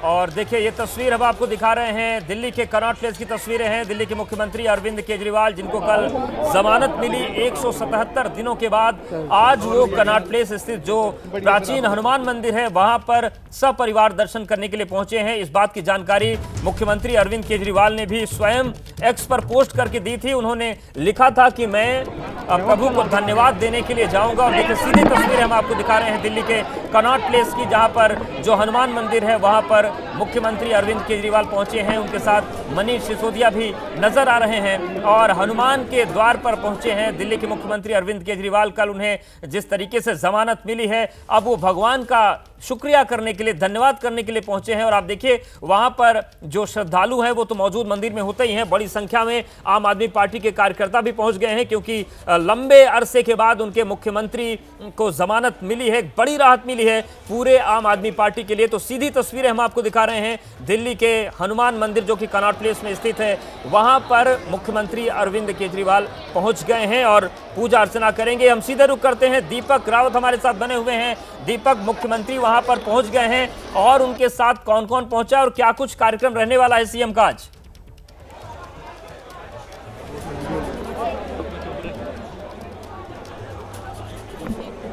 और देखिए ये तस्वीर हम आपको दिखा रहे हैं, दिल्ली के कनॉट प्लेस की तस्वीरें हैं। दिल्ली के मुख्यमंत्री अरविंद केजरीवाल, जिनको कल जमानत मिली 177 दिनों के बाद, आज वो कनॉट प्लेस स्थित जो प्राचीन हनुमान मंदिर है वहां पर सपरिवार दर्शन करने के लिए पहुंचे हैं। इस बात की जानकारी मुख्यमंत्री अरविंद केजरीवाल ने भी स्वयं एक्स पर पोस्ट करके दी थी। उन्होंने लिखा था कि मैं प्रभु को धन्यवाद देने के लिए जाऊंगा। और देखिए सीधी तस्वीरें हम आपको दिखा रहे हैं दिल्ली के कनॉट प्लेस की, जहां पर जो हनुमान मंदिर है वहां पर मुख्यमंत्री अरविंद केजरीवाल पहुंचे हैं। उनके साथ मनीष सिसोदिया भी नजर आ रहे हैं और हनुमान के द्वार पर पहुंचे हैं दिल्ली के मुख्यमंत्री अरविंद केजरीवाल। कल उन्हें जिस तरीके से जमानत मिली है, अब वो भगवान का शुक्रिया करने के लिए, धन्यवाद करने के लिए पहुंचे हैं। और आप देखिए वहां पर जो श्रद्धालु हैं वो तो मौजूद मंदिर में होते ही हैं, बड़ी संख्या में आम आदमी पार्टी के कार्यकर्ता भी पहुंच गए हैं, क्योंकि लंबे अरसे के बाद उनके मुख्यमंत्री को जमानत मिली है, बड़ी राहत मिली है पूरे आम आदमी पार्टी के लिए। तो सीधी तस्वीरें हम आपको दिखा रहे हैं दिल्ली के हनुमान मंदिर जो कि कनॉट प्लेस में स्थित है, वहां पर मुख्यमंत्री अरविंद केजरीवाल पहुंच गए हैं और पूजा अर्चना करेंगे। हम सीधे रुख करते हैं, दीपक रावत हमारे साथ बने हुए हैं। दीपक, मुख्यमंत्री वहां पर पहुंच गए हैं और उनके साथ कौन कौन पहुंचा और क्या कुछ कार्यक्रम रहने वाला है सीएम का आज?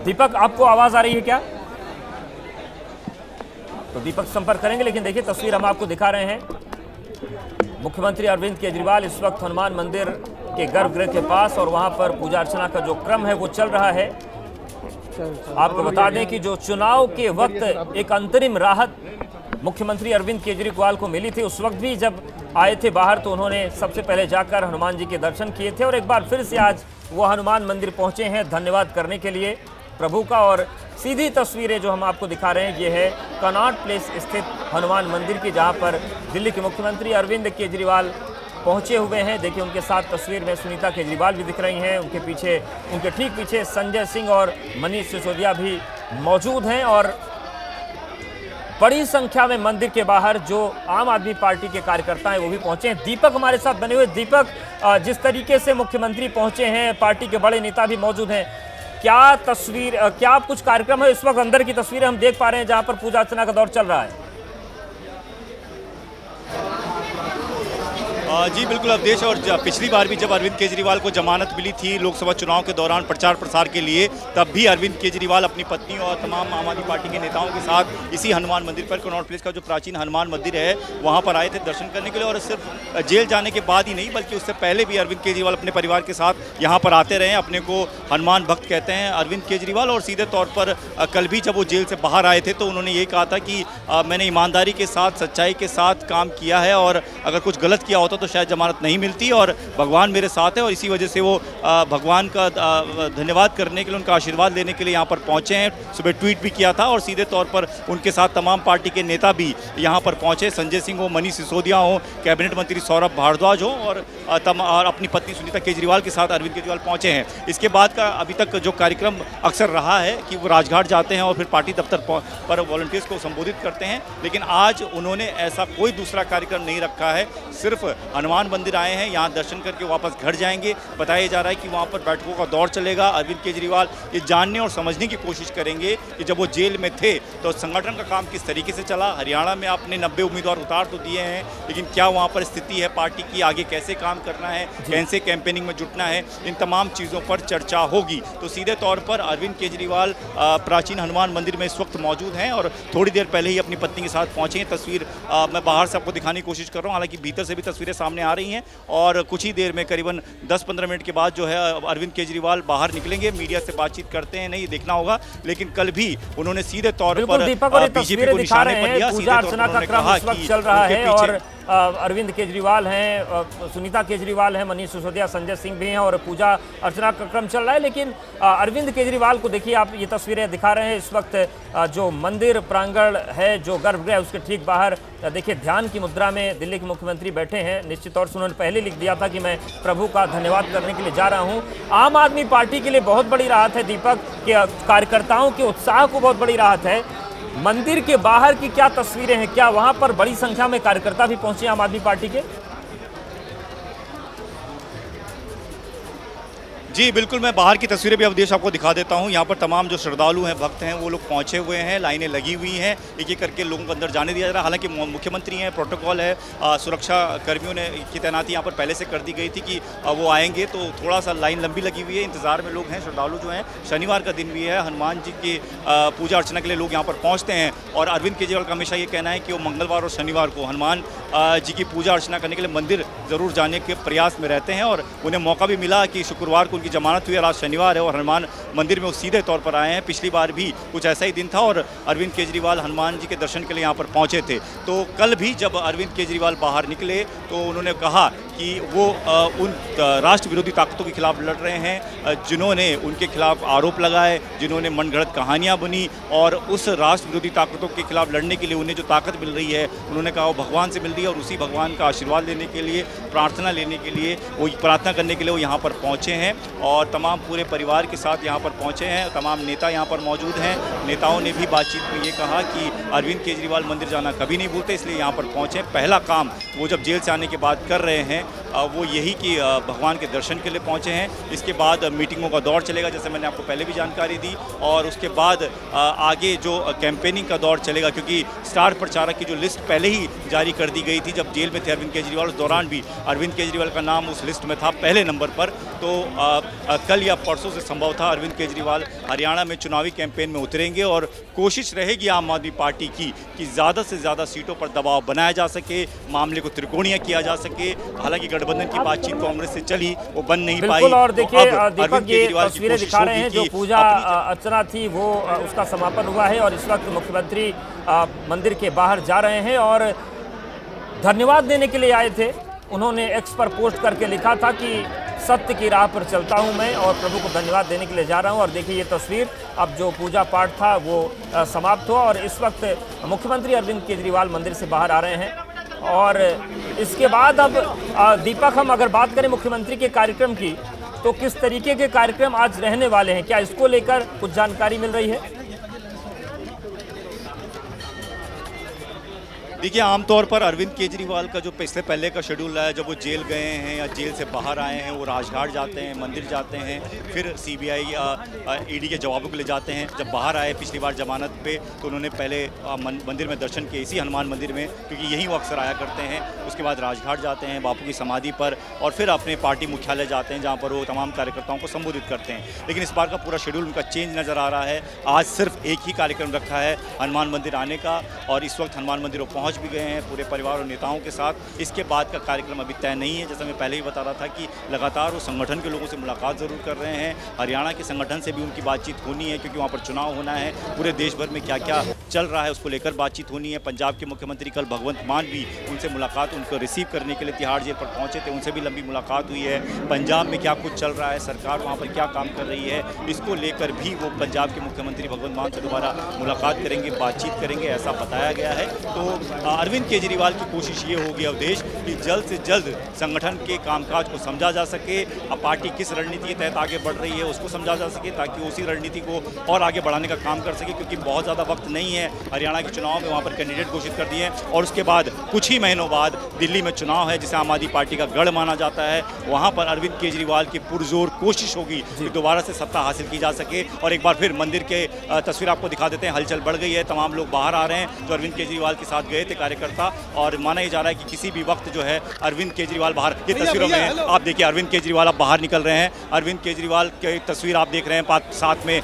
दीपक, आपको आवाज आ रही है क्या? तो दीपक संपर्क करेंगे, लेकिन देखिए तस्वीर हम आपको दिखा रहे हैं। मुख्यमंत्री अरविंद केजरीवाल इस वक्त हनुमान मंदिर के गर्भगृह के पास और वहां पर पूजा अर्चना का जो क्रम है वो चल रहा है। आपको बता दें कि जो चुनाव के वक्त एक अंतरिम राहत मुख्यमंत्री अरविंद केजरीवाल को मिली थी, उस वक्त भी जब आए थे बाहर तो उन्होंने सबसे पहले जाकर हनुमान जी के दर्शन किए थे और एक बार फिर से आज वो हनुमान मंदिर पहुंचे हैं धन्यवाद करने के लिए प्रभु का। और सीधी तस्वीरें जो हम आपको दिखा रहे हैं ये है कनॉट प्लेस स्थित हनुमान मंदिर की, जहां पर दिल्ली के मुख्यमंत्री अरविंद केजरीवाल पहुंचे हुए हैं। देखिए उनके साथ तस्वीर में सुनीता केजरीवाल भी दिख रही हैं, उनके पीछे, उनके ठीक पीछे संजय सिंह और मनीष सिसोदिया भी मौजूद हैं। और बड़ी संख्या में मंदिर के बाहर जो आम आदमी पार्टी के कार्यकर्ता हैं वो भी पहुंचे हैं। दीपक हमारे साथ बने हुए। दीपक, जिस तरीके से मुख्यमंत्री पहुंचे हैं, पार्टी के बड़े नेता भी मौजूद हैं, क्या तस्वीर, क्या कुछ कार्यक्रम है इस वक्त? अंदर की तस्वीरें हम देख पा रहे हैं जहां पर पूजा अर्चना का दौर चल रहा है। जी बिल्कुल अवधेश, और पिछली बार भी जब अरविंद केजरीवाल को जमानत मिली थी लोकसभा चुनाव के दौरान प्रचार प्रसार के लिए, तब भी अरविंद केजरीवाल अपनी पत्नी और तमाम आम आदमी पार्टी के नेताओं के साथ इसी हनुमान मंदिर पर, कनॉट प्लेस का जो प्राचीन हनुमान मंदिर है वहां पर आए थे दर्शन करने के लिए। और सिर्फ जेल जाने के बाद ही नहीं बल्कि उससे पहले भी अरविंद केजरीवाल अपने परिवार के साथ यहाँ पर आते रहे। अपने को हनुमान भक्त कहते हैं अरविंद केजरीवाल, और सीधे तौर पर कल भी जब वो जेल से बाहर आए थे तो उन्होंने यही कहा था कि मैंने ईमानदारी के साथ, सच्चाई के साथ काम किया है और अगर कुछ गलत किया होता तो शायद जमानत नहीं मिलती, और भगवान मेरे साथ है। और इसी वजह से वो भगवान का धन्यवाद करने के लिए, उनका आशीर्वाद लेने के लिए यहाँ पर पहुँचे हैं। सुबह ट्वीट भी किया था और सीधे तौर पर उनके साथ तमाम पार्टी के नेता भी यहाँ पर पहुँचे। संजय सिंह हो, मनीष सिसोदिया हो, कैबिनेट मंत्री सौरभ भारद्वाज हो और अपनी पत्नी सुनीता केजरीवाल के साथ अरविंद केजरीवाल पहुँचे हैं। इसके बाद का अभी तक जो कार्यक्रम अक्सर रहा है कि वो राजघाट जाते हैं और फिर पार्टी दफ्तर पर वॉलंटियर्स को संबोधित करते हैं, लेकिन आज उन्होंने ऐसा कोई दूसरा कार्यक्रम नहीं रखा है। सिर्फ हनुमान मंदिर आए हैं, यहाँ दर्शन करके वापस घर जाएंगे। बताया जा रहा है कि वहाँ पर बैठकों का दौर चलेगा। अरविंद केजरीवाल ये जानने और समझने की कोशिश करेंगे कि जब वो जेल में थे तो संगठन का काम किस तरीके से चला। हरियाणा में आपने 90 उम्मीदवार उतार तो दिए हैं, लेकिन क्या वहाँ पर स्थिति है पार्टी की, आगे कैसे काम करना है, कैसे कैंपेनिंग में जुटना है, इन तमाम चीज़ों पर चर्चा होगी। तो सीधे तौर पर अरविंद केजरीवाल प्राचीन हनुमान मंदिर में इस वक्त मौजूद हैं और थोड़ी देर पहले ही अपनी पत्नी के साथ पहुँचे हैं। तस्वीर मैं बाहर से आपको दिखाने की कोशिश कर रहा हूँ, हालांकि भीतर से भी तस्वीरें सामने आ रही हैं। और कुछ ही देर में करीबन 10-15 मिनट के बाद जो है अरविंद केजरीवाल बाहर निकलेंगे। मीडिया से बातचीत करते हैं नहीं देखना होगा, लेकिन कल भी उन्होंने सीधे तौर पर बीजेपी को निशाने पर लिया। सीधे तौर पर उन्होंने कहा कि चल रहा है और अरविंद केजरीवाल हैं, सुनीता केजरीवाल हैं, मनीष सिसोदिया, संजय सिंह भी हैं और पूजा अर्चना का क्रम चल रहा है। लेकिन अरविंद केजरीवाल को देखिए, आप ये तस्वीरें दिखा रहे हैं इस वक्त जो मंदिर प्रांगण है, जो गर्भगृह है, उसके ठीक बाहर देखिए ध्यान की मुद्रा में दिल्ली के मुख्यमंत्री बैठे हैं। निश्चित तौर से उन्होंने पहले लिख दिया था कि मैं प्रभु का धन्यवाद करने के लिए जा रहा हूँ। आम आदमी पार्टी के लिए बहुत बड़ी राहत है दीपक, के कार्यकर्ताओं के उत्साह को बहुत बड़ी राहत है। मंदिर के बाहर की क्या तस्वीरें हैं, क्या वहां पर बड़ी संख्या में कार्यकर्ता भी पहुंचे आम आदमी पार्टी के? जी बिल्कुल, मैं बाहर की तस्वीरें भी अवधेश आपको दिखा देता हूँ। यहाँ पर तमाम जो श्रद्धालु हैं, भक्त हैं, वो लोग पहुँचे हुए हैं, लाइनें लगी हुई हैं, एक एक करके लोगों को अंदर जाने दिया जा रहा है। हालांकि मुख्यमंत्री हैं, प्रोटोकॉल है, सुरक्षा कर्मियों ने की तैनाती यहाँ पर पहले से कर दी गई थी कि वो आएंगे, तो थोड़ा सा लाइन लंबी लगी हुई है, इंतजार में लोग हैं, श्रद्धालु जो हैं। शनिवार का दिन भी है, हनुमान जी की पूजा अर्चना के लिए लोग यहाँ पर पहुँचते हैं और अरविंद केजरीवाल का हमेशा ये कहना है कि वो मंगलवार और शनिवार को हनुमान जी की पूजा अर्चना करने के लिए मंदिर ज़रूर जाने के प्रयास में रहते हैं और उन्हें मौका भी मिला कि शुक्रवार को उनकी जमानत हुई है, आज शनिवार है और हनुमान मंदिर में वो सीधे तौर पर आए हैं। पिछली बार भी कुछ ऐसा ही दिन था और अरविंद केजरीवाल हनुमान जी के दर्शन के लिए यहाँ पर पहुँचे थे। तो कल भी जब अरविंद केजरीवाल बाहर निकले तो उन्होंने कहा कि वो उन राष्ट्र विरोधी ताकतों के खिलाफ लड़ रहे हैं जिन्होंने उनके खिलाफ आरोप लगाए, जिन्होंने मनगढ़ंत कहानियाँ बुनी और उस राष्ट्र विरोधी ताकतों के खिलाफ लड़ने के लिए उन्हें जो ताकत मिल रही है, उन्होंने कहा वो भगवान से मिल रही है और उसी भगवान का आशीर्वाद लेने के लिए, प्रार्थना लेने के लिए, वो प्रार्थना करने के लिए वो यहाँ पर पहुँचे हैं और तमाम पूरे परिवार के साथ यहाँ पर पहुँचे हैं। तमाम नेता यहाँ पर मौजूद हैं। नेताओं ने भी बातचीत में ये कहा कि अरविंद केजरीवाल मंदिर जाना कभी नहीं भूलते, इसलिए यहाँ पर पहुँचे। पहला काम वो जब जेल से आने के बाद कर रहे हैं वो यही कि भगवान के दर्शन के लिए पहुँचे हैं। इसके बाद मीटिंगों का दौर चलेगा, जैसे मैंने आपको पहले भी जानकारी दी, और उसके बाद आगे जो कैंपेनिंग का दौर चलेगा, क्योंकि स्टार प्रचारक की जो लिस्ट पहले ही जारी कर दी गई थी जब जेल में थे अरविंद केजरीवाल, उस दौरान भी अरविंद केजरीवाल का नाम उस लिस्ट में था पहले नंबर पर। तो कल या परसों से संभव था अरविंद केजरीवाल हरियाणा में चुनावी कैंपेन में उतरेंगे और कोशिश रहेगी आम आदमी पार्टी की कि ज़्यादा से ज़्यादा सीटों पर दबाव बनाया जा सके, मामले को त्रिकोणीय किया जा सके। हालांकि गठबंधन की बातचीत कांग्रेस से चली, वो बन नहीं पाई। और देखिए दीपक, ये तस्वीरें दिखा रहे हैं जो पूजा अर्चना थी वो उसका समापन हुआ है और इस वक्त मुख्यमंत्री मंदिर के बाहर जा रहे हैं और धन्यवाद देने के लिए आए थे। उन्होंने एक्स पर पोस्ट करके लिखा था कि सत्य की राह पर चलता हूं मैं और प्रभु को धन्यवाद देने के लिए जा रहा हूं। और देखिए ये तस्वीर, अब जो पूजा पाठ था वो समाप्त हुआ और इस वक्त मुख्यमंत्री अरविंद केजरीवाल मंदिर से बाहर आ रहे हैं। और इसके बाद अब दीपक, हम अगर बात करें मुख्यमंत्री के कार्यक्रम की, तो किस तरीके के कार्यक्रम आज रहने वाले हैं, क्या इसको लेकर कुछ जानकारी मिल रही है? देखिए, आमतौर पर अरविंद केजरीवाल का जो पिछले पहले का शेड्यूल रहा है, जब वो जेल गए हैं या जेल से बाहर आए हैं, वो राजघाट जाते हैं, मंदिर जाते हैं, फिर सीबीआई ईडी के जवाबों के लिए जाते हैं। जब बाहर आए पिछली बार जमानत पे तो उन्होंने पहले मंदिर में दर्शन किए, इसी हनुमान मंदिर में, क्योंकि यहीं वो अक्सर आया करते हैं। उसके बाद राजघाट जाते हैं बापू की समाधि पर और फिर अपने पार्टी मुख्यालय जाते हैं जहाँ पर वो तमाम कार्यकर्ताओं को संबोधित करते हैं। लेकिन इस बार का पूरा शेड्यूल उनका चेंज नज़र आ रहा है। आज सिर्फ एक ही कार्यक्रम रखा है हनुमान मंदिर आने का और इस वक्त हनुमान मंदिर वो पहुँच भी गए हैं पूरे परिवार और नेताओं के साथ। इसके बाद का कार्यक्रम अभी तय नहीं है। जैसा मैं पहले ही बता रहा था कि लगातार वो संगठन के लोगों से मुलाकात ज़रूर कर रहे हैं। हरियाणा के संगठन से भी उनकी बातचीत होनी है क्योंकि वहाँ पर चुनाव होना है। पूरे देश भर में क्या क्या चल रहा है उसको लेकर बातचीत होनी है। पंजाब के मुख्यमंत्री कल भगवंत मान भी उनसे मुलाकात, उनको रिसीव करने के लिए तिहाड़ जेल पर पहुँचे थे, उनसे भी लंबी मुलाकात हुई है। पंजाब में क्या कुछ चल रहा है, सरकार वहाँ पर क्या काम कर रही है, इसको लेकर भी वो पंजाब के मुख्यमंत्री भगवंत मान से दोबारा मुलाकात करेंगे, बातचीत करेंगे, ऐसा बताया गया है। तो अरविंद केजरीवाल की कोशिश ये होगी अवधेश कि जल्द से जल्द संगठन के कामकाज को समझा जा सके, अब पार्टी किस रणनीति के तहत आगे बढ़ रही है उसको समझा जा सके ताकि उसी रणनीति को और आगे बढ़ाने का काम कर सके, क्योंकि बहुत ज़्यादा वक्त नहीं है। हरियाणा के चुनाव में वहाँ पर कैंडिडेट घोषित कर दिए हैं और उसके बाद कुछ ही महीनों बाद दिल्ली में चुनाव है जिसे आम आदमी पार्टी का गढ़ माना जाता है। वहाँ पर अरविंद केजरीवाल की पुरजोर कोशिश होगी कि दोबारा से सत्ता हासिल की जा सके। और एक बार फिर मंदिर के तस्वीर आपको दिखा देते हैं, हलचल बढ़ गई है, तमाम लोग बाहर आ रहे हैं जो अरविंद केजरीवाल के साथ गए थे कार्यकर्ता, और माना ही जा रहा है कि किसी भी वक्त जो है अरविंद केजरीवाल बाहर, ये तस्वीरों में आप देखिए अरविंद केजरीवाल अब बाहर निकल रहे हैं। अरविंद केजरीवाल की तस्वीर आप देख रहे हैं, साथ में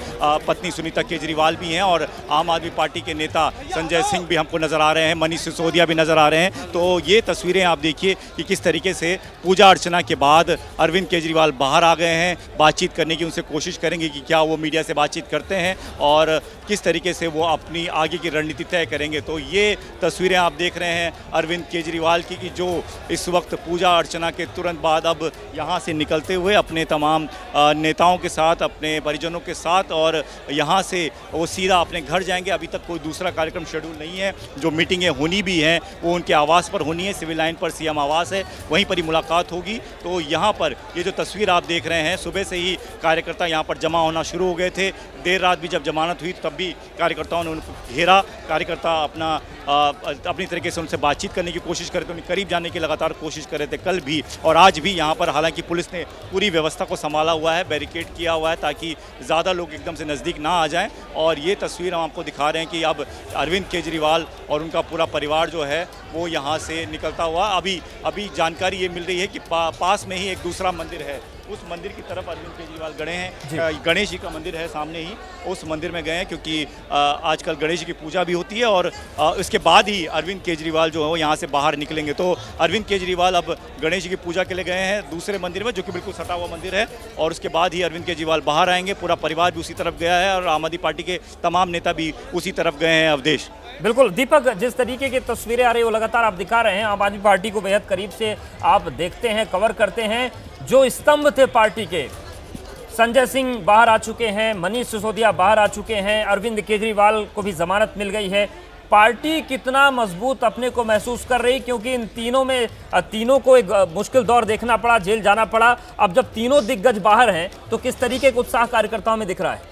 पत्नी सुनीता केजरीवाल भी हैं और आम आदमी पार्टी के नेता संजय सिंह भी हमको नजर आ रहे हैं, मनीष सिसोदिया भी नजर आ रहे हैं। तो ये तस्वीरें आप देखिए कि किस तरीके से पूजा अर्चना के बाद अरविंद केजरीवाल बाहर आ गए हैं। बातचीत करने की उनसे कोशिश करेंगे कि क्या वो मीडिया से बातचीत करते हैं और किस तरीके से वो अपनी आगे की रणनीति तय करेंगे। तो ये तस्वीरें आप देख रहे हैं अरविंद केजरीवाल की कि जो इस वक्त पूजा अर्चना के तुरंत बाद अब यहाँ से निकलते हुए अपने तमाम नेताओं के साथ, अपने परिजनों के साथ, और यहाँ से वो सीधा अपने घर जाएंगे। अभी तक कोई दूसरा कार्यक्रम शेड्यूल नहीं है। जो मीटिंगें होनी भी हैं वो उनके आवास पर होनी है, सिविल लाइन पर सीएम आवास है, वहीं पर ही मुलाकात होगी। तो यहाँ पर ये जो तस्वीर आप देख रहे हैं, सुबह से ही कार्यकर्ता यहाँ पर जमा होना शुरू हो गए थे। देर रात भी जब जमानत हुई तब भी कार्यकर्ताओं ने उनको घेरा। कार्यकर्ता अपना अपनी तरीके से उनसे बातचीत करने की कोशिश करे थे, उनके करीब जाने की लगातार कोशिश कर रहे थे कल भी और आज भी यहाँ पर। हालांकि पुलिस ने पूरी व्यवस्था को संभाला हुआ है, बैरिकेड किया हुआ है ताकि ज़्यादा लोग एकदम से नज़दीक ना आ जाएं। और ये तस्वीर हम आपको दिखा रहे हैं कि अब अरविंद केजरीवाल और उनका पूरा परिवार जो है वो यहाँ से निकलता हुआ अभी जानकारी ये मिल रही है कि पास में ही एक दूसरा मंदिर है, उस मंदिर की तरफ अरविंद केजरीवाल गए हैं। गणेश जी का मंदिर है सामने ही, उस मंदिर में गए हैं क्योंकि आजकल गणेश जी की पूजा भी होती है और उसके बाद ही अरविंद केजरीवाल जो है वो यहाँ से बाहर निकलेंगे। तो अरविंद केजरीवाल अब गणेश जी की पूजा के लिए गए हैं दूसरे मंदिर में, जो कि बिल्कुल सटा हुआ मंदिर है, और उसके बाद ही अरविंद केजरीवाल बाहर आएंगे। पूरा परिवार भी उसी तरफ गया है और आम आदमी पार्टी के तमाम नेता भी उसी तरफ गए हैं। अवधेश, बिल्कुल दीपक, जिस तरीके की तस्वीरें आ रही है वो लगातार आप दिखा रहे हैं, आम आदमी पार्टी को बेहद करीब से आप देखते हैं, कवर करते हैं। जो स्तंभ थे पार्टी के, संजय सिंह बाहर आ चुके हैं, मनीष सिसोदिया बाहर आ चुके हैं, अरविंद केजरीवाल को भी जमानत मिल गई है। पार्टी कितना मजबूत अपने को महसूस कर रही, क्योंकि इन तीनों को एक मुश्किल दौर देखना पड़ा, जेल जाना पड़ा। अब जब तीनों दिग्गज बाहर हैं तो किस तरीके का उत्साह कार्यकर्ताओं में दिख रहा है?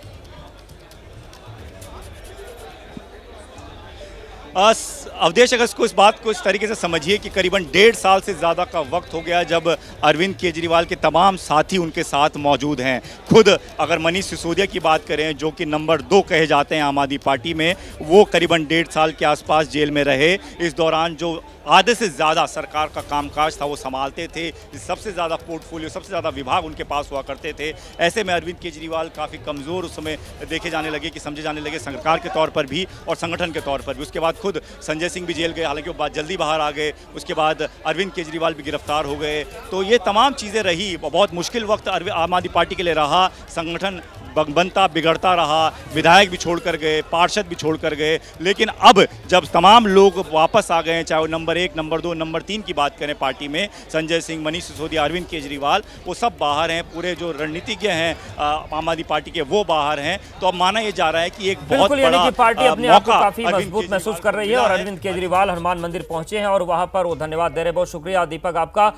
अवधेश, अगर इसको इस बात को इस तरीके से समझिए कि करीबन 1.5 साल से ज़्यादा का वक्त हो गया जब अरविंद केजरीवाल के तमाम साथी उनके साथ मौजूद हैं। खुद अगर मनीष सिसोदिया की बात करें, जो कि नंबर 2 कहे जाते हैं आम आदमी पार्टी में, वो करीबन 1.5 साल के आसपास जेल में रहे। इस दौरान जो आधे से ज़्यादा सरकार का कामकाज था वो संभालते थे, सबसे ज़्यादा पोर्टफोलियो, सबसे ज़्यादा विभाग उनके पास हुआ करते थे। ऐसे में अरविंद केजरीवाल काफ़ी कमज़ोर उस समय देखे जाने लगे, कि समझे जाने लगे सरकार के तौर पर भी और संगठन के तौर पर भी। उसके बाद खुद संजय सिंह भी जेल गए, हालांकि वो बात जल्दी बाहर आ गए। उसके बाद अरविंद केजरीवाल भी गिरफ्तार हो गए। तो ये तमाम चीज़ें रही, बहुत मुश्किल वक्त आम आदमी पार्टी के लिए रहा। संगठन बनता बिगड़ता रहा, विधायक भी छोड़कर गए, पार्षद भी छोड़कर गए। लेकिन अब जब तमाम लोग वापस आ गए हैं, चाहे वो नंबर 1, नंबर 2, नंबर 3 की बात करें पार्टी में, संजय सिंह, मनीष सिसोदिया, अरविंद केजरीवाल, वो सब बाहर हैं। पूरे जो रणनीतिज्ञ हैं आम आदमी पार्टी के वो बाहर हैं। तो अब माना यह जा रहा है कि एक बहुत बड़ा पार्टी अपने आप को काफी मजबूत महसूस कर रही है और अरविंद केजरीवाल हनुमान मंदिर पहुंचे हैं और वहां पर वो धन्यवाद दे रहे हैं। बहुत शुक्रिया दीपक आपका।